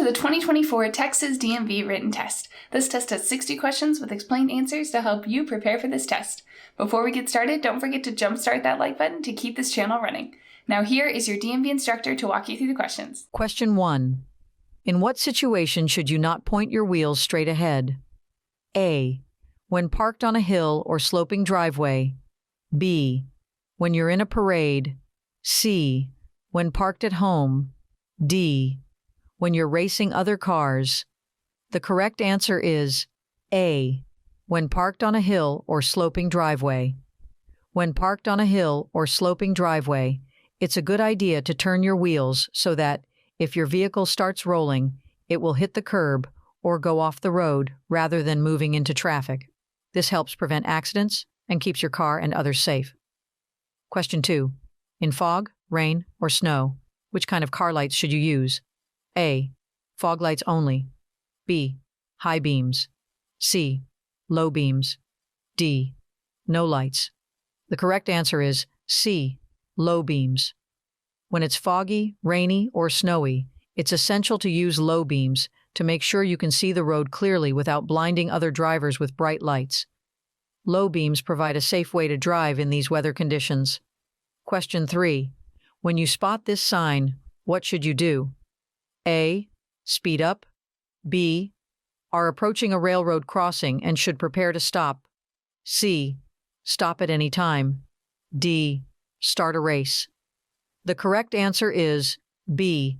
to the 2024 Texas DMV written test. This test has 60 questions with explained answers to help you prepare for this test. Before we get started, don't forget to jumpstart that like button to keep this channel running. Now here is your DMV instructor to walk you through the questions. Question 1. In what situation should you not point your wheels straight ahead? A. When parked on a hill or sloping driveway. B. When you're in a parade. C. When parked at home. D. When you're racing other cars. The correct answer is A. When parked on a hill or sloping driveway. When parked on a hill or sloping driveway, it's a good idea to turn your wheels so that, if your vehicle starts rolling, it will hit the curb or go off the road rather than moving into traffic. This helps prevent accidents and keeps your car and others safe. Question 2. In fog, rain, or snow, which kind of car lights should you use? A. Fog lights only. B. High beams. C. Low beams. D. No lights. The correct answer is C. Low beams. When it's foggy, rainy, or snowy, it's essential to use low beams to make sure you can see the road clearly without blinding other drivers with bright lights. Low beams provide a safe way to drive in these weather conditions. Question 3. When you spot this sign, what should you do? A. Speed up. B. Are approaching a railroad crossing and should prepare to stop. C. Stop at any time. D. Start a race. The correct answer is B.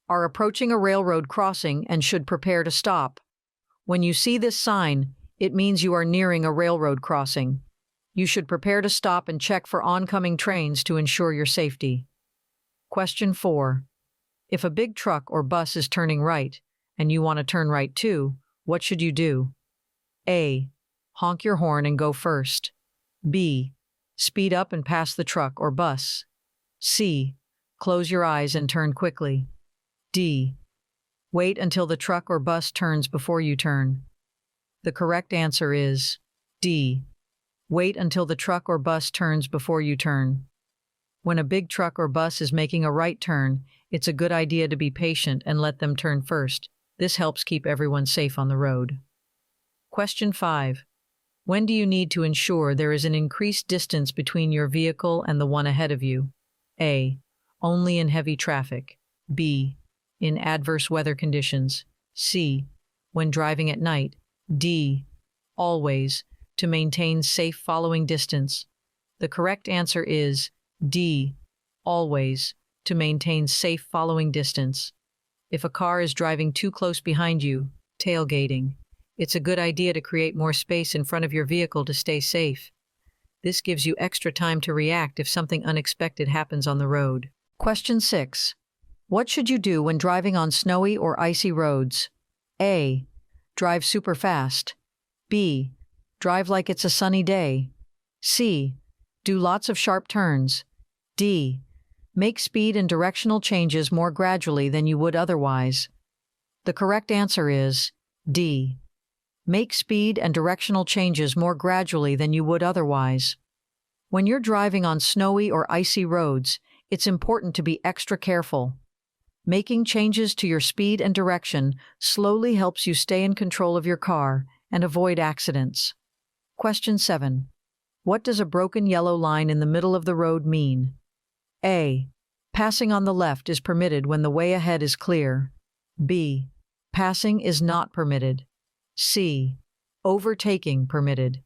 Are approaching a railroad crossing and should prepare to stop. When you see this sign, it means you are nearing a railroad crossing. You should prepare to stop and check for oncoming trains to ensure your safety. Question 4. If a big truck or bus is turning right, and you want to turn right too, what should you do? A. Honk your horn and go first. B. Speed up and pass the truck or bus. C. Close your eyes and turn quickly. D. Wait until the truck or bus turns before you turn. The correct answer is D. Wait until the truck or bus turns before you turn. When a big truck or bus is making a right turn, it's a good idea to be patient and let them turn first. This helps keep everyone safe on the road. Question 5. When do you need to ensure there is an increased distance between your vehicle and the one ahead of you? A. Only in heavy traffic. B. In adverse weather conditions. C. When driving at night. D. Always, to maintain safe following distance. The correct answer is D. Always, to maintain safe following distance. If a car is driving too close behind you, tailgating, it's a good idea to create more space in front of your vehicle to stay safe. This gives you extra time to react if something unexpected happens on the road. Question 6. What should you do when driving on snowy or icy roads? A. Drive super fast. B. Drive like it's a sunny day. C. Do lots of sharp turns. D. Make speed and directional changes more gradually than you would otherwise. The correct answer is D. Make speed and directional changes more gradually than you would otherwise. When you're driving on snowy or icy roads, it's important to be extra careful. Making changes to your speed and direction slowly helps you stay in control of your car and avoid accidents. Question 7. What does a broken yellow line in the middle of the road mean? A. Passing on the left is permitted when the way ahead is clear. B. Passing is not permitted. C. Overtaking permitted.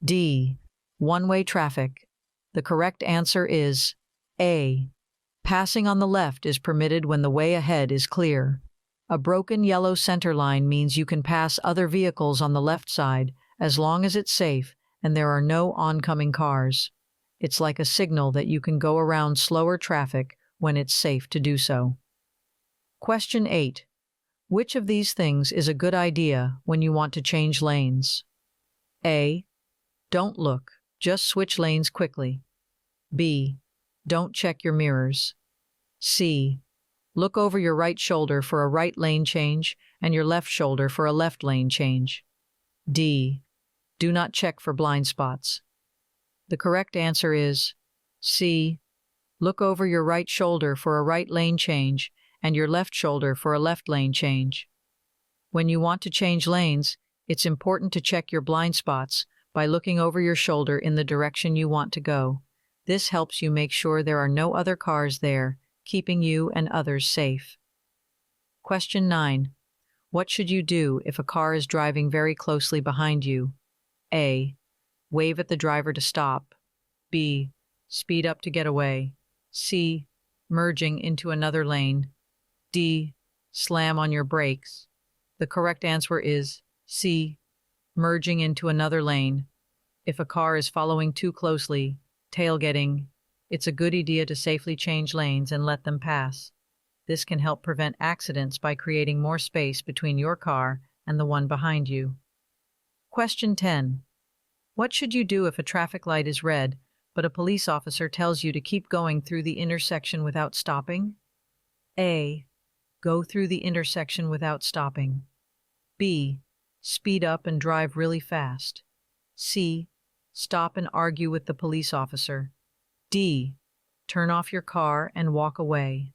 D. One-way traffic. The correct answer is A. Passing on the left is permitted when the way ahead is clear. A broken yellow center line means you can pass other vehicles on the left side as long as it's safe and there are no oncoming cars. It's like a signal that you can go around slower traffic when it's safe to do so. Question 8. Which of these things is a good idea when you want to change lanes? A. Don't look, just switch lanes quickly. B. Don't check your mirrors. C. Look over your right shoulder for a right lane change and your left shoulder for a left lane change. D. Do not check for blind spots. The correct answer is C. Look over your right shoulder for a right lane change and your left shoulder for a left lane change. When you want to change lanes, it's important to check your blind spots by looking over your shoulder in the direction you want to go. This helps you make sure there are no other cars there, keeping you and others safe. Question 9. What should you do if a car is driving very closely behind you? A. Wave at the driver to stop. B. Speed up to get away. C. Merging into another lane. D. Slam on your brakes. The correct answer is C. Merging into another lane. If a car is following too closely, tailgating, it's a good idea to safely change lanes and let them pass. This can help prevent accidents by creating more space between your car and the one behind you. Question 10. What should you do if a traffic light is red, but a police officer tells you to keep going through the intersection without stopping? A. Go through the intersection without stopping. B. Speed up and drive really fast. C. Stop and argue with the police officer. D. Turn off your car and walk away.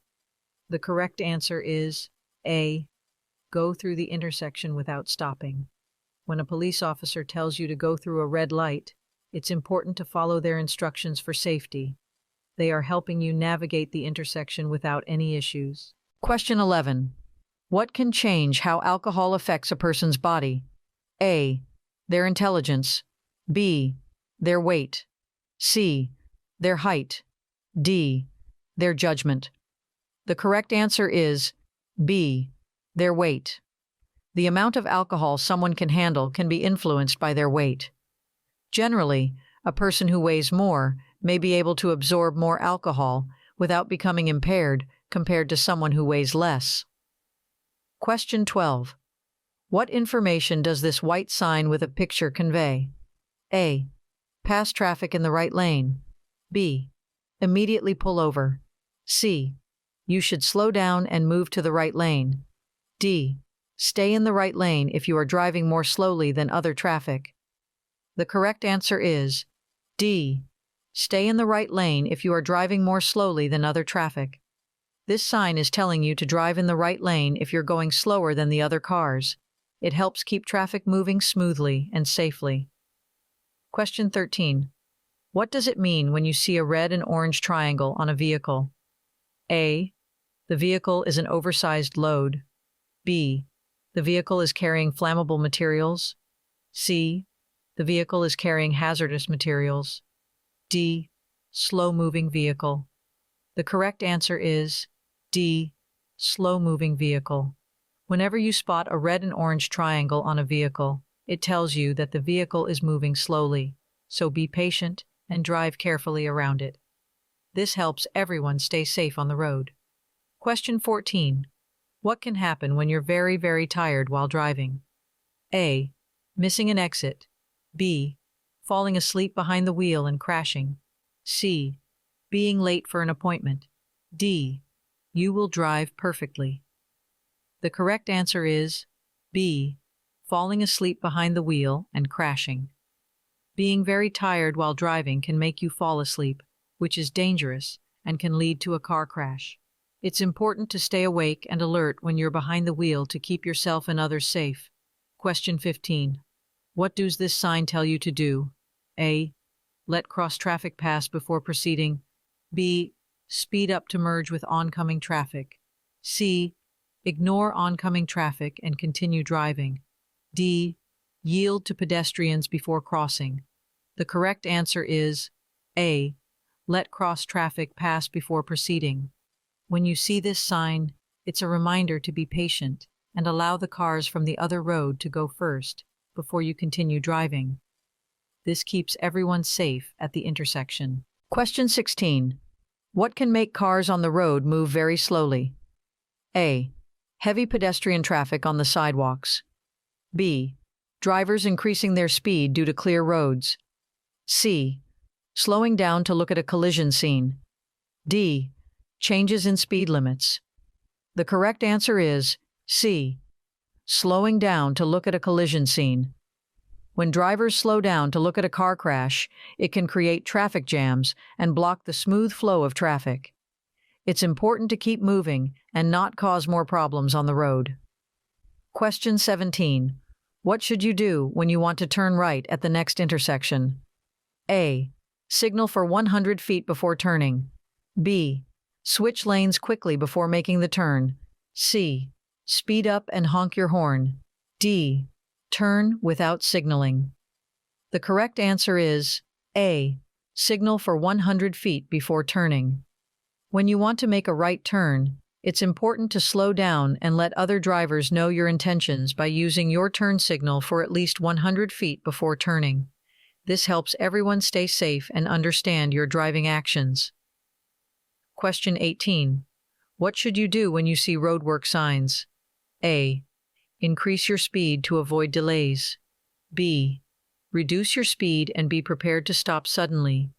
The correct answer is A. Go through the intersection without stopping. When a police officer tells you to go through a red light, it's important to follow their instructions for safety. They are helping you navigate the intersection without any issues. Question 11. What can change how alcohol affects a person's body? A. Their intelligence. B. Their weight. C. Their height. D. Their judgment. The correct answer is B. Their weight. The amount of alcohol someone can handle can be influenced by their weight. Generally, a person who weighs more may be able to absorb more alcohol without becoming impaired compared to someone who weighs less. Question 12. What information does this white sign with a picture convey? A. Pass traffic in the right lane. B. Immediately pull over. C. You should slow down and move to the right lane. D. Stay in the right lane if you are driving more slowly than other traffic. The correct answer is D. Stay in the right lane if you are driving more slowly than other traffic. This sign is telling you to drive in the right lane if you're going slower than the other cars. It helps keep traffic moving smoothly and safely. Question 13. What does it mean when you see a red and orange triangle on a vehicle? A. The vehicle is an oversized load. B. The vehicle is carrying flammable materials. C. The vehicle is carrying hazardous materials. D. Slow-moving vehicle. The correct answer is D. Slow-moving vehicle. Whenever you spot a red and orange triangle on a vehicle, it tells you that the vehicle is moving slowly, so be patient and drive carefully around it. This helps everyone stay safe on the road. Question 14. What can happen when you're very, very tired while driving? A. Missing an exit. B. Falling asleep behind the wheel and crashing. C. Being late for an appointment. D. You will drive perfectly. The correct answer is B. Falling asleep behind the wheel and crashing. Being very tired while driving can make you fall asleep, which is dangerous and can lead to a car crash. It's important to stay awake and alert when you're behind the wheel to keep yourself and others safe. Question 15. What does this sign tell you to do? A. Let cross traffic pass before proceeding. B. Speed up to merge with oncoming traffic. C. Ignore oncoming traffic and continue driving. D. Yield to pedestrians before crossing. The correct answer is A. Let cross traffic pass before proceeding. When you see this sign, it's a reminder to be patient and allow the cars from the other road to go first before you continue driving. This keeps everyone safe at the intersection. Question 16. What can make cars on the road move very slowly? A. Heavy pedestrian traffic on the sidewalks. B. Drivers increasing their speed due to clear roads. C. Slowing down to look at a collision scene. D. Changes in speed limits. The correct answer is C. Slowing down to look at a collision scene. When drivers slow down to look at a car crash, it can create traffic jams and block the smooth flow of traffic. It's important to keep moving and not cause more problems on the road. Question 17. What should you do when you want to turn right at the next intersection? A. Signal for 100 feet before turning. B. Switch lanes quickly before making the turn. C. Speed up and honk your horn. D. Turn without signaling. The correct answer is A. Signal for 100 feet before turning. When you want to make a right turn, it's important to slow down and let other drivers know your intentions by using your turn signal for at least 100 feet before turning. This helps everyone stay safe and understand your driving actions. Question 18. What should you do when you see roadwork signs? A. Increase your speed to avoid delays. B. Reduce your speed and be prepared to stop suddenly.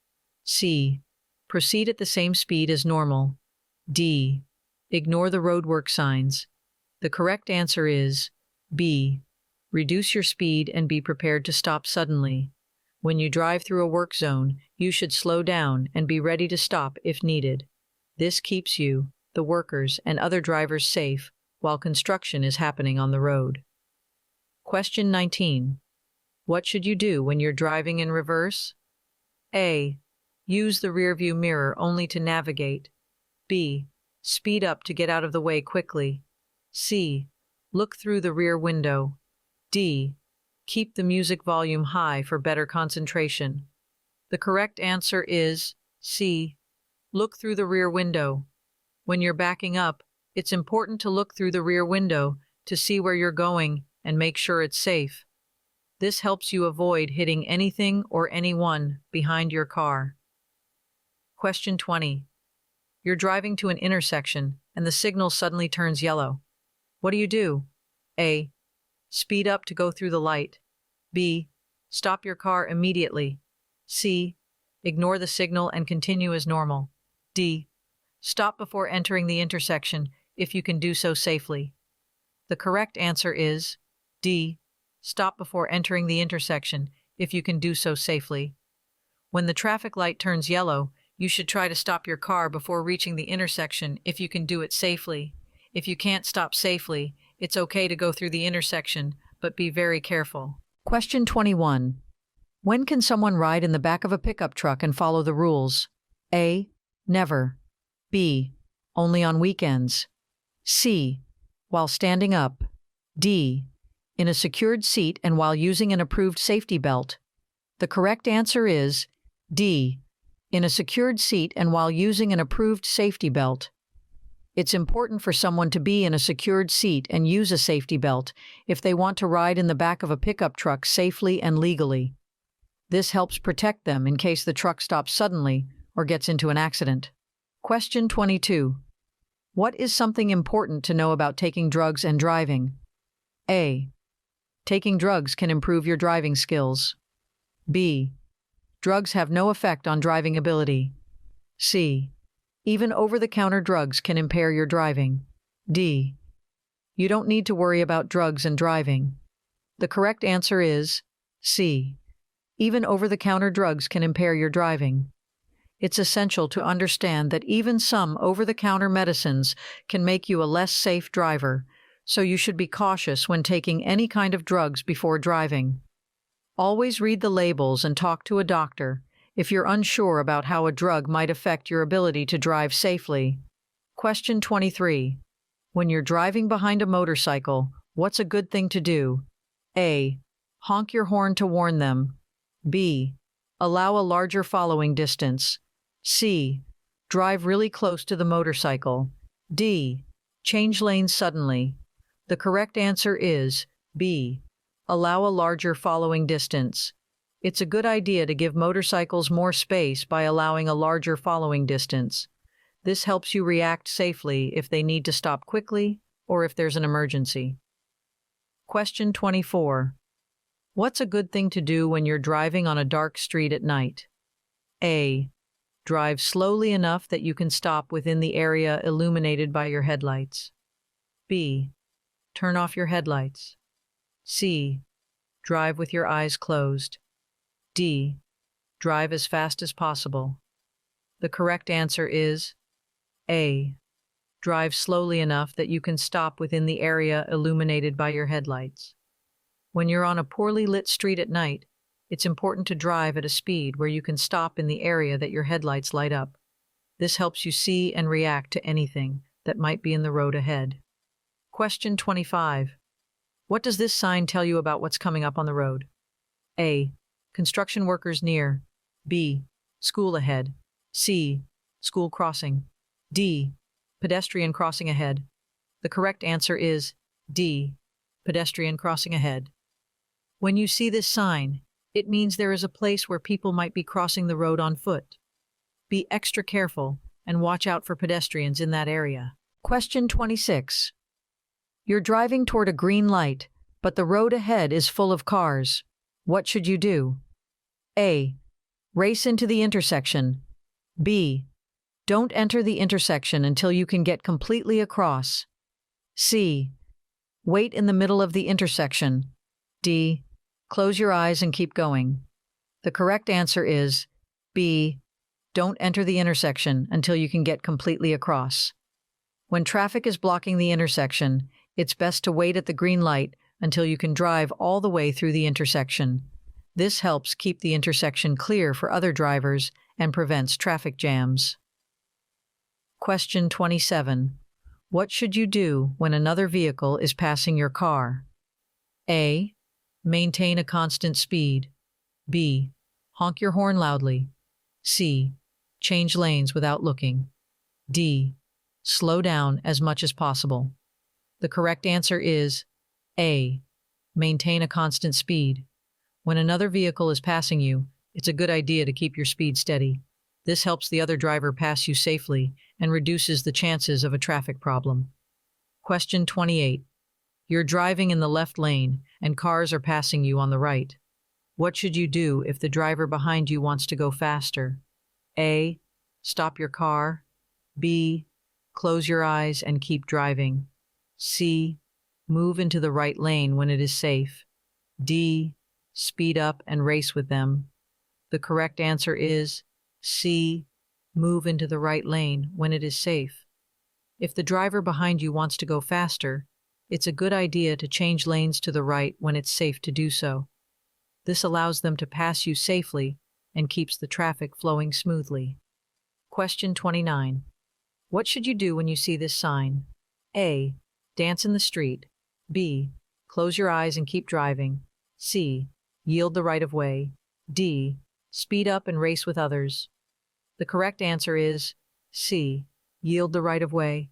C. Proceed at the same speed as normal. D. Ignore the roadwork signs. The correct answer is B. Reduce your speed and be prepared to stop suddenly. When you drive through a work zone, you should slow down and be ready to stop if needed. This keeps you, the workers, and other drivers safe while construction is happening on the road. Question 19. What should you do when you're driving in reverse? A. Use the rearview mirror only to navigate. B. Speed up to get out of the way quickly. C. Look through the rear window. D. Keep the music volume high for better concentration. The correct answer is C. Look through the rear window. When you're backing up, it's important to look through the rear window to see where you're going and make sure it's safe. This helps you avoid hitting anything or anyone behind your car. Question 20. You're driving to an intersection and the signal suddenly turns yellow. What do you do? A. Speed up to go through the light. B. Stop your car immediately. C. Ignore the signal and continue as normal. D. Stop before entering the intersection if you can do so safely. The correct answer is D. Stop before entering the intersection if you can do so safely. When the traffic light turns yellow, you should try to stop your car before reaching the intersection if you can do it safely. If you can't stop safely, it's okay to go through the intersection, but be very careful. Question 21. When can someone ride in the back of a pickup truck and follow the rules? A. Never. B. Only on weekends. C. While standing up. D. In a secured seat and while using an approved safety belt. The correct answer is D. In a secured seat and while using an approved safety belt. It's important for someone to be in a secured seat and use a safety belt if they want to ride in the back of a pickup truck safely and legally. This helps protect them in case the truck stops suddenly or gets into an accident. Question 22. What is something important to know about taking drugs and driving? A. Taking drugs can improve your driving skills. B. Drugs have no effect on driving ability. C. Even over-the-counter drugs can impair your driving. D. You don't need to worry about drugs and driving. The correct answer is C. Even over-the-counter drugs can impair your driving. It's essential to understand that even some over-the-counter medicines can make you a less safe driver, so you should be cautious when taking any kind of drugs before driving. Always read the labels and talk to a doctor if you're unsure about how a drug might affect your ability to drive safely. Question 23. When you're driving behind a motorcycle, what's a good thing to do? A. Honk your horn to warn them. B. Allow a larger following distance. C. Drive really close to the motorcycle. D. Change lanes suddenly. The correct answer is B. Allow a larger following distance. It's a good idea to give motorcycles more space by allowing a larger following distance. This helps you react safely if they need to stop quickly or if there's an emergency. Question 24. What's a good thing to do when you're driving on a dark street at night? A. Drive slowly enough that you can stop within the area illuminated by your headlights. B. Turn off your headlights. C. Drive with your eyes closed. D. Drive as fast as possible. The correct answer is A. Drive slowly enough that you can stop within the area illuminated by your headlights. When you're on a poorly lit street at night, it's important to drive at a speed where you can stop in the area that your headlights light up. This helps you see and react to anything that might be in the road ahead. Question 25. What does this sign tell you about what's coming up on the road? A. Construction workers near. B. School ahead. C. School crossing. D. Pedestrian crossing ahead. The correct answer is D. Pedestrian crossing ahead. When you see this sign, it means there is a place where people might be crossing the road on foot. Be extra careful and watch out for pedestrians in that area. Question 26. You're driving toward a green light, but the road ahead is full of cars. What should you do? A. Race into the intersection. B. Don't enter the intersection until you can get completely across. C. Wait in the middle of the intersection. D. Close your eyes and keep going. The correct answer is B. Don't enter the intersection until you can get completely across. When traffic is blocking the intersection, it's best to wait at the green light until you can drive all the way through the intersection. This helps keep the intersection clear for other drivers and prevents traffic jams. Question 27. What should you do when another vehicle is passing your car? A. Maintain a constant speed. B. Honk your horn loudly. C. Change lanes without looking. D. Slow down as much as possible. The correct answer is A. Maintain a constant speed. When another vehicle is passing you, it's a good idea to keep your speed steady. This helps the other driver pass you safely and reduces the chances of a traffic problem. Question 28. You're driving in the left lane and cars are passing you on the right. What should you do if the driver behind you wants to go faster? A. Stop your car. B. Close your eyes and keep driving. C. Move into the right lane when it is safe. D. Speed up and race with them. The correct answer is C. Move into the right lane when it is safe. If the driver behind you wants to go faster, it's a good idea to change lanes to the right when it's safe to do so. This allows them to pass you safely and keeps the traffic flowing smoothly. Question 29. What should you do when you see this sign? A. Dance in the street. B. Close your eyes and keep driving. C. Yield the right of way. D. Speed up and race with others. The correct answer is C. Yield the right of way.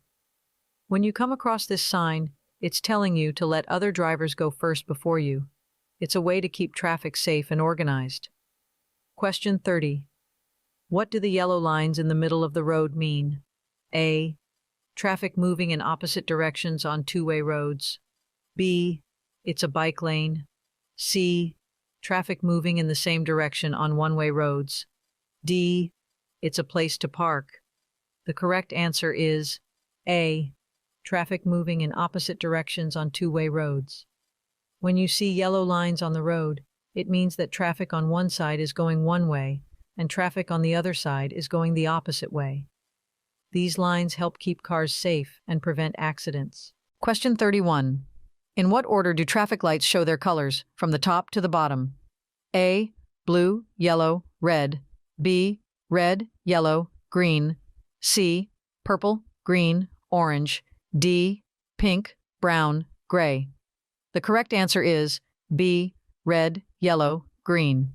When you come across this sign, it's telling you to let other drivers go first before you. It's a way to keep traffic safe and organized. Question 30. What do the yellow lines in the middle of the road mean? A. Traffic moving in opposite directions on two-way roads. B. It's a bike lane. C. Traffic moving in the same direction on one-way roads. D. It's a place to park. The correct answer is A. Traffic moving in opposite directions on two-way roads. When you see yellow lines on the road, it means that traffic on one side is going one way and traffic on the other side is going the opposite way. These lines help keep cars safe and prevent accidents. Question 31. In what order do traffic lights show their colors, from the top to the bottom? A. Blue, yellow, red. B. Red, yellow, green. C. Purple, green, orange. D. Pink, brown, gray. The correct answer is B. Red, yellow, green.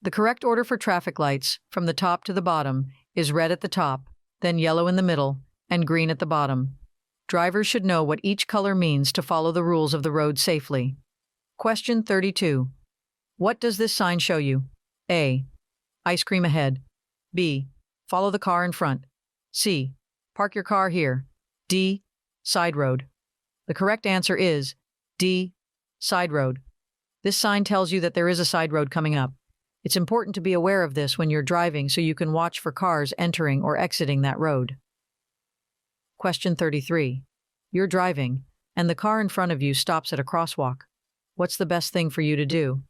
The correct order for traffic lights, from the top to the bottom, is red at the top, then yellow in the middle, and green at the bottom. Drivers should know what each color means to follow the rules of the road safely. Question 32. What does this sign show you? A. Ice cream ahead. B. Follow the car in front. C. Park your car here. D. Side road. The correct answer is D. Side road. This sign tells you that there is a side road coming up. It's important to be aware of this when you're driving so you can watch for cars entering or exiting that road. Question 33. You're driving, and the car in front of you stops at a crosswalk. What's the best thing for you to do?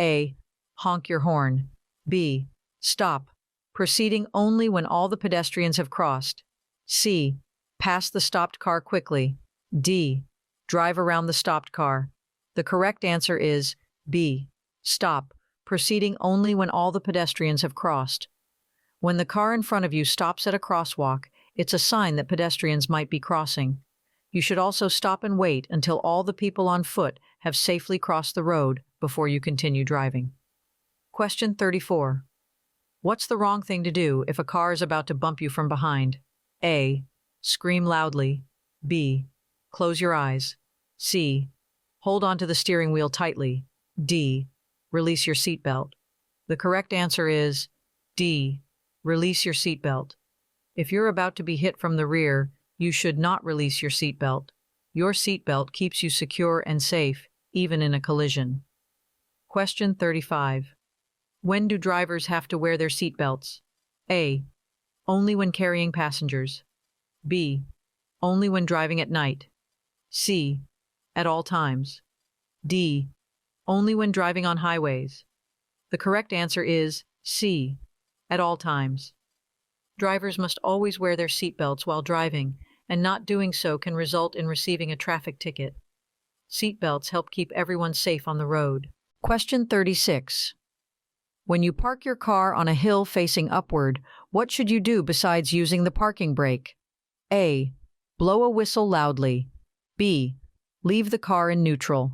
A. Honk your horn. B. Stop, proceeding only when all the pedestrians have crossed. C. Pass the stopped car quickly. D. Drive around the stopped car. The correct answer is B. Stop, proceeding only when all the pedestrians have crossed. When the car in front of you stops at a crosswalk, it's a sign that pedestrians might be crossing. You should also stop and wait until all the people on foot have safely crossed the road before you continue driving. Question 34. What's the wrong thing to do if a car is about to bump you from behind? A. Scream loudly. B. Close your eyes. C. Hold onto the steering wheel tightly. D. Release your seatbelt. The correct answer is D. Release your seatbelt. If you're about to be hit from the rear, you should not release your seatbelt. Your seatbelt keeps you secure and safe, even in a collision. Question 35. When do drivers have to wear their seatbelts? A. Only when carrying passengers. B. Only when driving at night. C. At all times. D. Only when driving on highways. The correct answer is C. At all times. Drivers must always wear their seatbelts while driving, and not doing so can result in receiving a traffic ticket. Seatbelts help keep everyone safe on the road. Question 36. When you park your car on a hill facing upward, what should you do besides using the parking brake? A. Blow a whistle loudly. B. Leave the car in neutral.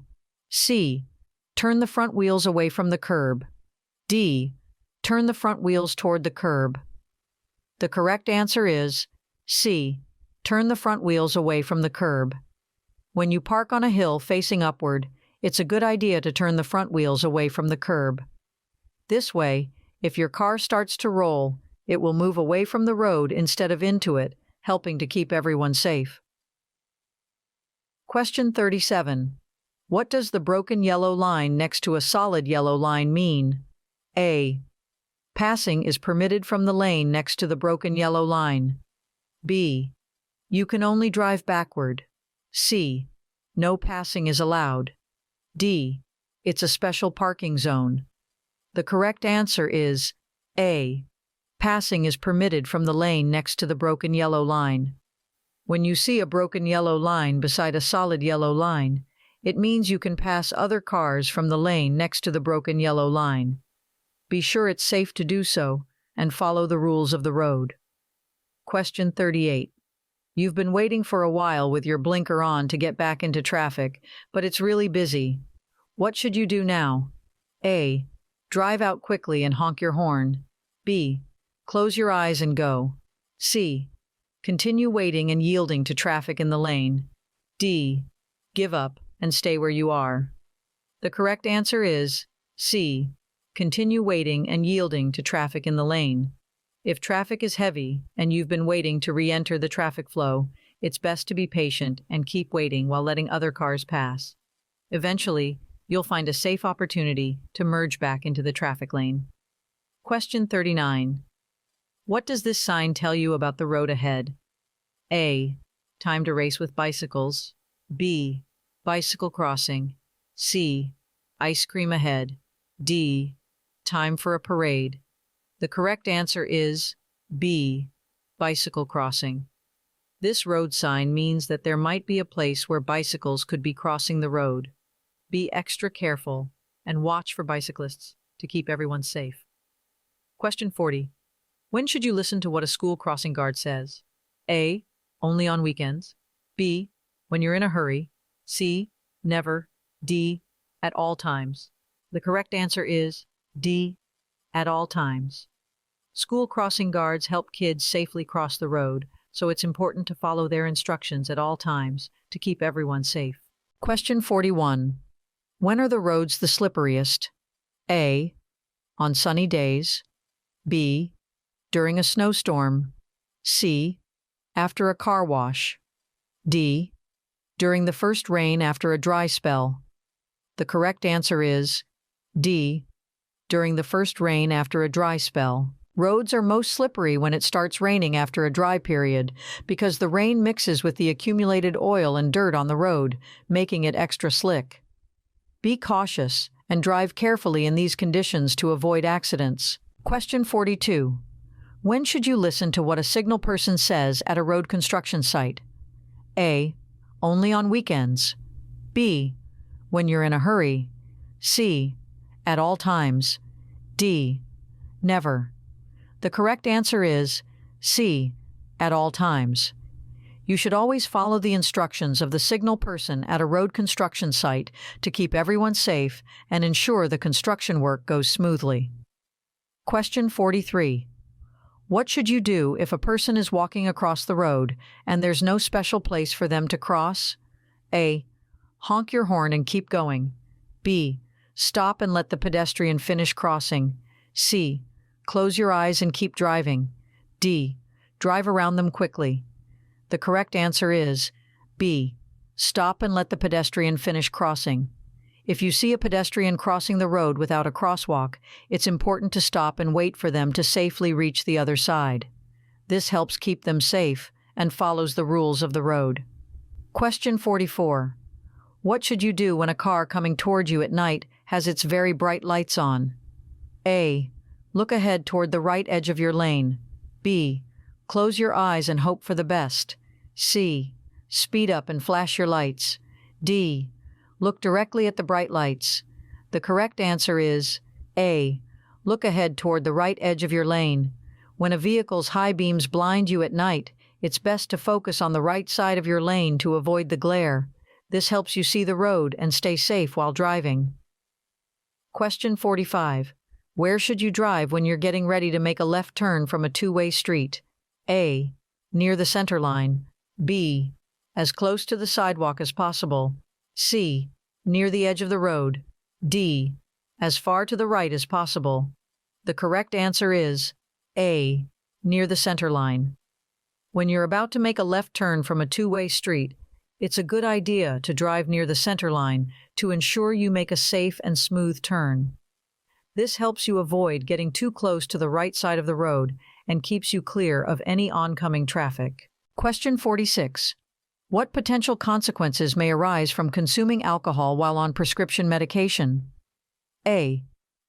C. Turn the front wheels away from the curb. D. Turn the front wheels toward the curb. The correct answer is C. Turn the front wheels away from the curb. When you park on a hill facing upward, it's a good idea to turn the front wheels away from the curb. This way, if your car starts to roll, it will move away from the road instead of into it, helping to keep everyone safe. Question 37. What does the broken yellow line next to a solid yellow line mean? A. Passing is permitted from the lane next to the broken yellow line. B. You can only drive backward. C. No passing is allowed. D. It's a special parking zone. The correct answer is A. Passing is permitted from the lane next to the broken yellow line. When you see a broken yellow line beside a solid yellow line, it means you can pass other cars from the lane next to the broken yellow line. Be sure it's safe to do so and follow the rules of the road. Question 38. You've been waiting for a while with your blinker on to get back into traffic, but it's really busy. What should you do now? A. Drive out quickly and honk your horn. B. Close your eyes and go. C. Continue waiting and yielding to traffic in the lane. D. Give up and stay where you are. The correct answer is C. Continue waiting and yielding to traffic in the lane. If traffic is heavy and you've been waiting to re-enter the traffic flow, it's best to be patient and keep waiting while letting other cars pass. Eventually, you'll find a safe opportunity to merge back into the traffic lane. Question 39. What does this sign tell you about the road ahead? A. Time to race with bicycles. B. Bicycle crossing. C. Ice cream ahead. D. Time for a parade. The correct answer is B. Bicycle crossing. This road sign means that there might be a place where bicycles could be crossing the road. Be extra careful and watch for bicyclists to keep everyone safe. Question 40. When should you listen to what a school crossing guard says? A. Only on weekends. B. When you're in a hurry. C. Never. D. At all times. The correct answer is D. At all times. School crossing guards help kids safely cross the road, so it's important to follow their instructions at all times to keep everyone safe. Question 41. When are the roads the slipperiest? A. On sunny days. B. During a snowstorm. C. After a car wash. D. During the first rain after a dry spell. The correct answer is D. During the first rain after a dry spell. Roads are most slippery when it starts raining after a dry period because the rain mixes with the accumulated oil and dirt on the road, making it extra slick. Be cautious and drive carefully in these conditions to avoid accidents. Question 42. When should you listen to what a signal person says at a road construction site? A. Only on weekends. B. When you're in a hurry. C. At all times. D. Never. The correct answer is C. At all times. You should always follow the instructions of the signal person at a road construction site to keep everyone safe and ensure the construction work goes smoothly. Question 43. What should you do if a person is walking across the road and there's no special place for them to cross? A. Honk your horn and keep going. B. Stop and let the pedestrian finish crossing. C. Close your eyes and keep driving. D. Drive around them quickly. The correct answer is B. Stop and let the pedestrian finish crossing. If you see a pedestrian crossing the road without a crosswalk, it's important to stop and wait for them to safely reach the other side. This helps keep them safe and follows the rules of the road. Question 44. What should you do when a car coming toward you at night has its very bright lights on? A. Look ahead toward the right edge of your lane. B. Close your eyes and hope for the best. C. Speed up and flash your lights. D. Look directly at the bright lights. The correct answer is A. Look ahead toward the right edge of your lane. When a vehicle's high beams blind you at night, it's best to focus on the right side of your lane to avoid the glare. This helps you see the road and stay safe while driving. Question 45. Where should you drive when you're getting ready to make a left turn from a two-way street? A. Near the center line. B. As close to the sidewalk as possible. C. Near the edge of the road. D. As far to the right as possible. The correct answer is A. Near the center line. When you're about to make a left turn from a two-way street, it's a good idea to drive near the center line to ensure you make a safe and smooth turn. This helps you avoid getting too close to the right side of the road and keeps you clear of any oncoming traffic. Question 46. What potential consequences may arise from consuming alcohol while on prescription medication? A.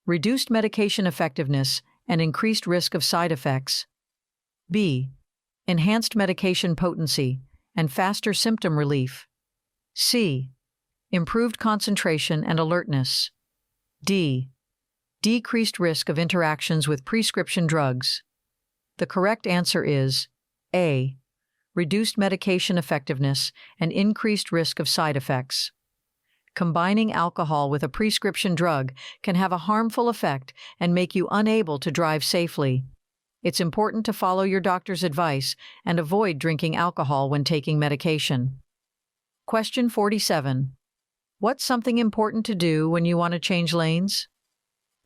Reduced medication effectiveness and increased risk of side effects. B. Enhanced medication potency and faster symptom relief. C. Improved concentration and alertness. D. Decreased risk of interactions with prescription drugs. The correct answer is A. Reduced medication effectiveness and increased risk of side effects. Combining alcohol with a prescription drug can have a harmful effect and make you unable to drive safely. It's important to follow your doctor's advice and avoid drinking alcohol when taking medication. Question 47. What's something important to do when you want to change lanes?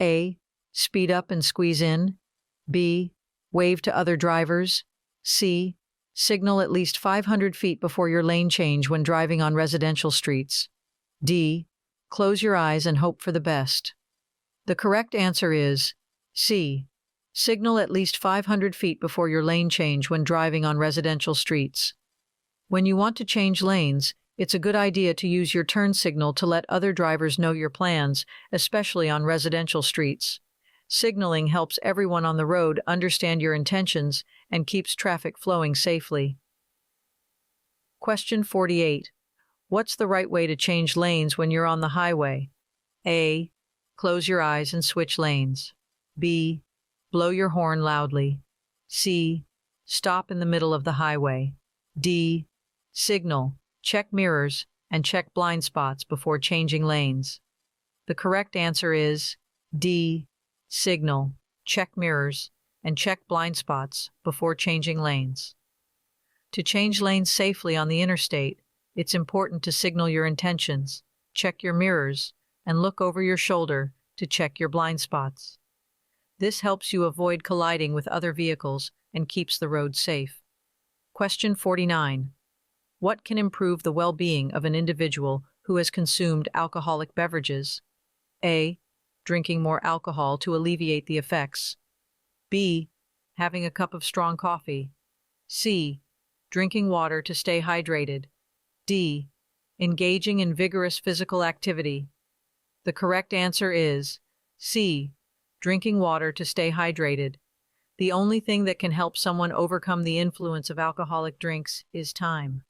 A. Speed up and squeeze in. B. Wave to other drivers. C. Signal at least 500 feet before your lane change when driving on residential streets. D. Close your eyes and hope for the best. The correct answer is C. Signal at least 500 feet before your lane change when driving on residential streets. When you want to change lanes, it's a good idea to use your turn signal to let other drivers know your plans, especially on residential streets. Signaling helps everyone on the road understand your intentions and keeps traffic flowing safely. Question 48. What's the right way to change lanes when you're on the highway? A. Close your eyes and switch lanes. B. Blow your horn loudly. C. Stop in the middle of the highway. D. Signal, check mirrors, and check blind spots before changing lanes. The correct answer is D. Signal, check mirrors, and check blind spots before changing lanes. To change lanes safely on the interstate, it's important to signal your intentions, check your mirrors, and look over your shoulder to check your blind spots. This helps you avoid colliding with other vehicles and keeps the road safe. Question 49. What can improve the well-being of an individual who has consumed alcoholic beverages? A. Drinking more alcohol to alleviate the effects. B. Having a cup of strong coffee. C. Drinking water to stay hydrated. D. Engaging in vigorous physical activity. The correct answer is C. Drinking water to stay hydrated. The only thing that can help someone overcome the influence of alcoholic drinks is time.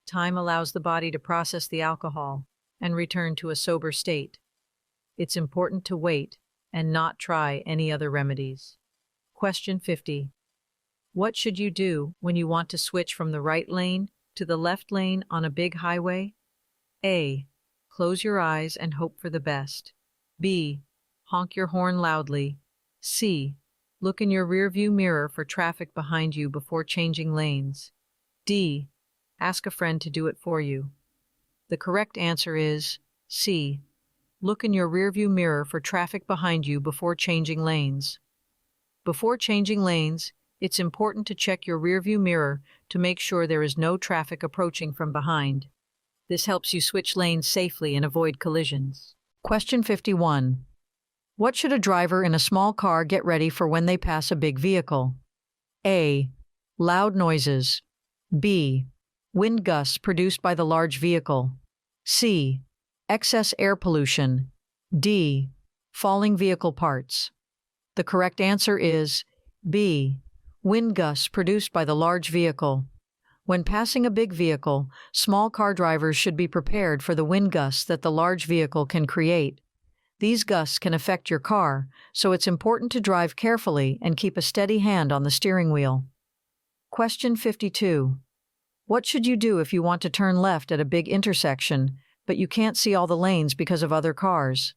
Time allows the body to process the alcohol and return to a sober state. It's important to wait and not try any other remedies. Question 50. What should you do when you want to switch from the right lane to the left lane on a big highway? A. Close your eyes and hope for the best. B. Honk your horn loudly. C. Look in your rearview mirror for traffic behind you before changing lanes. D. Ask a friend to do it for you. The correct answer is C. Look in your rearview mirror for traffic behind you before changing lanes. Before changing lanes, it's important to check your rearview mirror to make sure there is no traffic approaching from behind. This helps you switch lanes safely and avoid collisions. Question 51. What should a driver in a small car get ready for when they pass a big vehicle? A. Loud noises. B. Wind gusts produced by the large vehicle. C. Excess air pollution. D. Falling vehicle parts. The correct answer is B. Wind gusts produced by the large vehicle. When passing a big vehicle, small car drivers should be prepared for the wind gusts that the large vehicle can create. These gusts can affect your car, so it's important to drive carefully and keep a steady hand on the steering wheel. Question 52. What should you do if you want to turn left at a big intersection, but you can't see all the lanes because of other cars?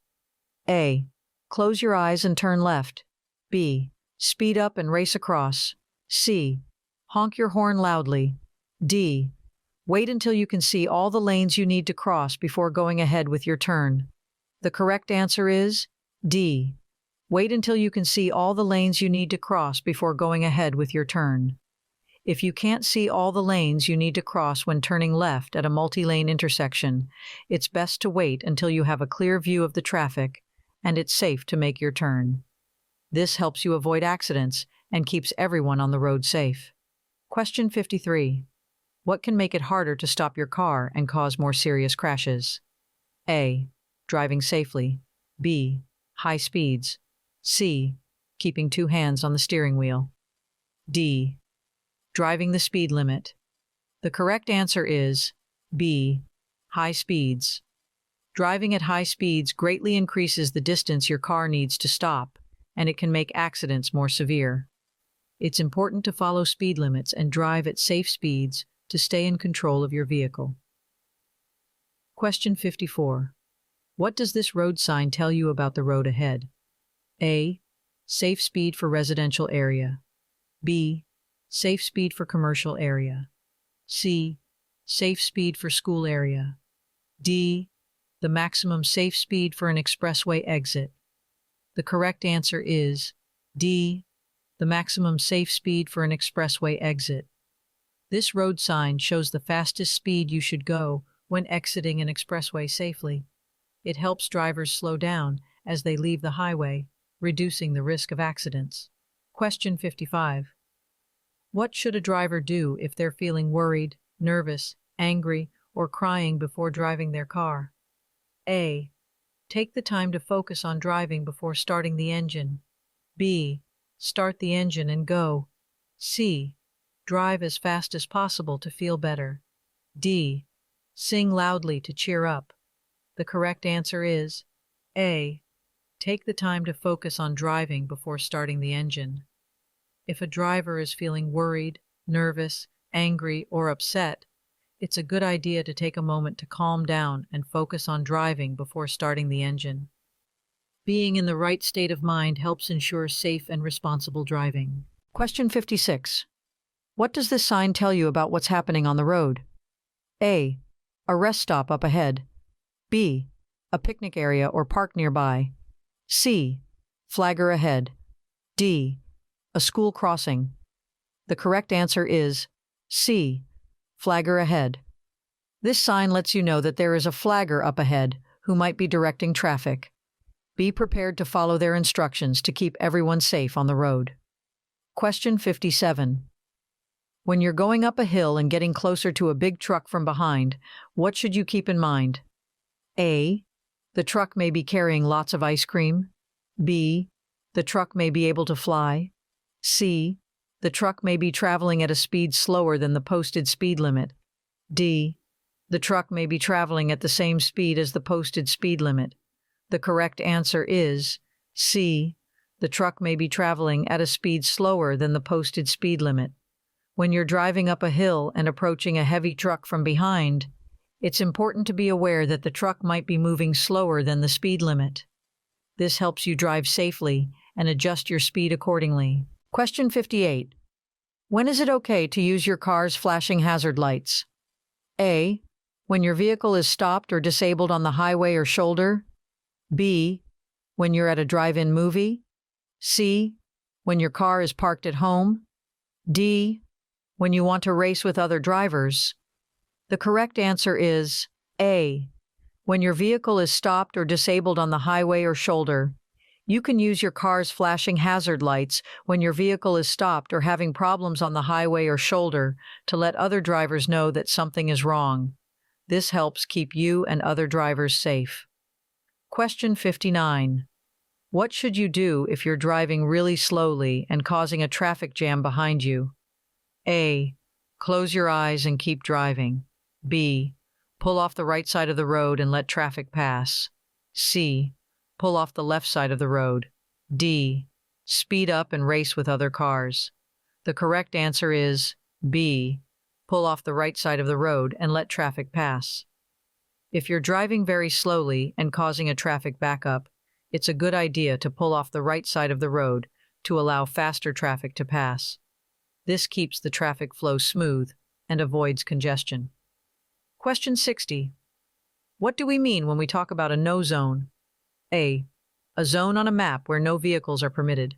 A. Close your eyes and turn left. B. Speed up and race across. C. Honk your horn loudly. D. Wait until you can see all the lanes you need to cross before going ahead with your turn. The correct answer is D. Wait until you can see all the lanes you need to cross before going ahead with your turn. If you can't see all the lanes you need to cross when turning left at a multi-lane intersection, it's best to wait until you have a clear view of the traffic and it's safe to make your turn. This helps you avoid accidents and keeps everyone on the road safe. Question 53. What can make it harder to stop your car and cause more serious crashes? A. Driving safely. B. High speeds. C. Keeping two hands on the steering wheel. D. Driving the speed limit. The correct answer is B. High speeds. Driving at high speeds greatly increases the distance your car needs to stop, and it can make accidents more severe. It's important to follow speed limits and drive at safe speeds to stay in control of your vehicle. Question 54. What does this road sign tell you about the road ahead? A. Safe speed for residential area. B. Safe speed for commercial area. C. Safe speed for school area. D. The maximum safe speed for an expressway exit. The correct answer is D. The maximum safe speed for an expressway exit. This road sign shows the fastest speed you should go when exiting an expressway safely. It helps drivers slow down as they leave the highway, reducing the risk of accidents. Question 55. What should a driver do if they're feeling worried, nervous, angry, or crying before driving their car? A. Take the time to focus on driving before starting the engine. B. Start the engine and go. C. Drive as fast as possible to feel better. D. Sing loudly to cheer up. The correct answer is A. Take the time to focus on driving before starting the engine. If a driver is feeling worried, nervous, angry, or upset, it's a good idea to take a moment to calm down and focus on driving before starting the engine. Being in the right state of mind helps ensure safe and responsible driving. Question 56. What does this sign tell you about what's happening on the road? A. A rest stop up ahead. B. A picnic area or park nearby. C. Flagger ahead. D. A school crossing. The correct answer is C. Flagger ahead. This sign lets you know that there is a flagger up ahead who might be directing traffic. Be prepared to follow their instructions to keep everyone safe on the road. Question 57. When you're going up a hill and getting closer to a big truck from behind, what should you keep in mind? A. The truck may be carrying lots of ice cream. B. The truck may be able to fly. C. The truck may be traveling at a speed slower than the posted speed limit. D. The truck may be traveling at the same speed as the posted speed limit. The correct answer is C. The truck may be traveling at a speed slower than the posted speed limit. When you're driving up a hill and approaching a heavy truck from behind, it's important to be aware that the truck might be moving slower than the speed limit. This helps you drive safely and adjust your speed accordingly. Question 58. When is it okay to use your car's flashing hazard lights? A. When your vehicle is stopped or disabled on the highway or shoulder. B. When you're at a drive-in movie. C. When your car is parked at home. D. When you want to race with other drivers. The correct answer is A. When your vehicle is stopped or disabled on the highway or shoulder. You can use your car's flashing hazard lights when your vehicle is stopped or having problems on the highway or shoulder to let other drivers know that something is wrong. This helps keep you and other drivers safe. Question 59. What should you do if you're driving really slowly and causing a traffic jam behind you? A. Close your eyes and keep driving. B. Pull off the right side of the road and let traffic pass. C. Pull off the left side of the road. D. Speed up and race with other cars. The correct answer is B. Pull off the right side of the road and let traffic pass. If you're driving very slowly and causing a traffic backup, it's a good idea to pull off the right side of the road to allow faster traffic to pass. This keeps the traffic flow smooth and avoids congestion. Question 60. What do we mean when we talk about a no zone? A. A zone on a map where no vehicles are permitted.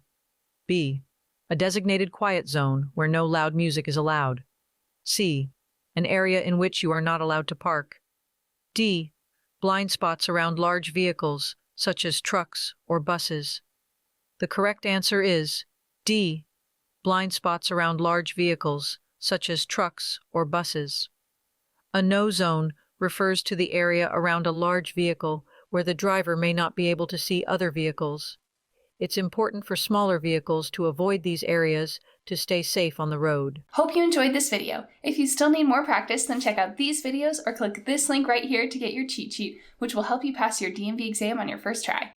B. A designated quiet zone where no loud music is allowed. C. An area in which you are not allowed to park. D. Blind spots around large vehicles, such as trucks or buses. The correct answer is D. Blind spots around large vehicles, such as trucks or buses. A no zone refers to the area around a large vehicle where the driver may not be able to see other vehicles. It's important for smaller vehicles to avoid these areas to stay safe on the road. Hope you enjoyed this video. If you still need more practice, then check out these videos or click this link right here to get your cheat sheet, which will help you pass your DMV exam on your first try.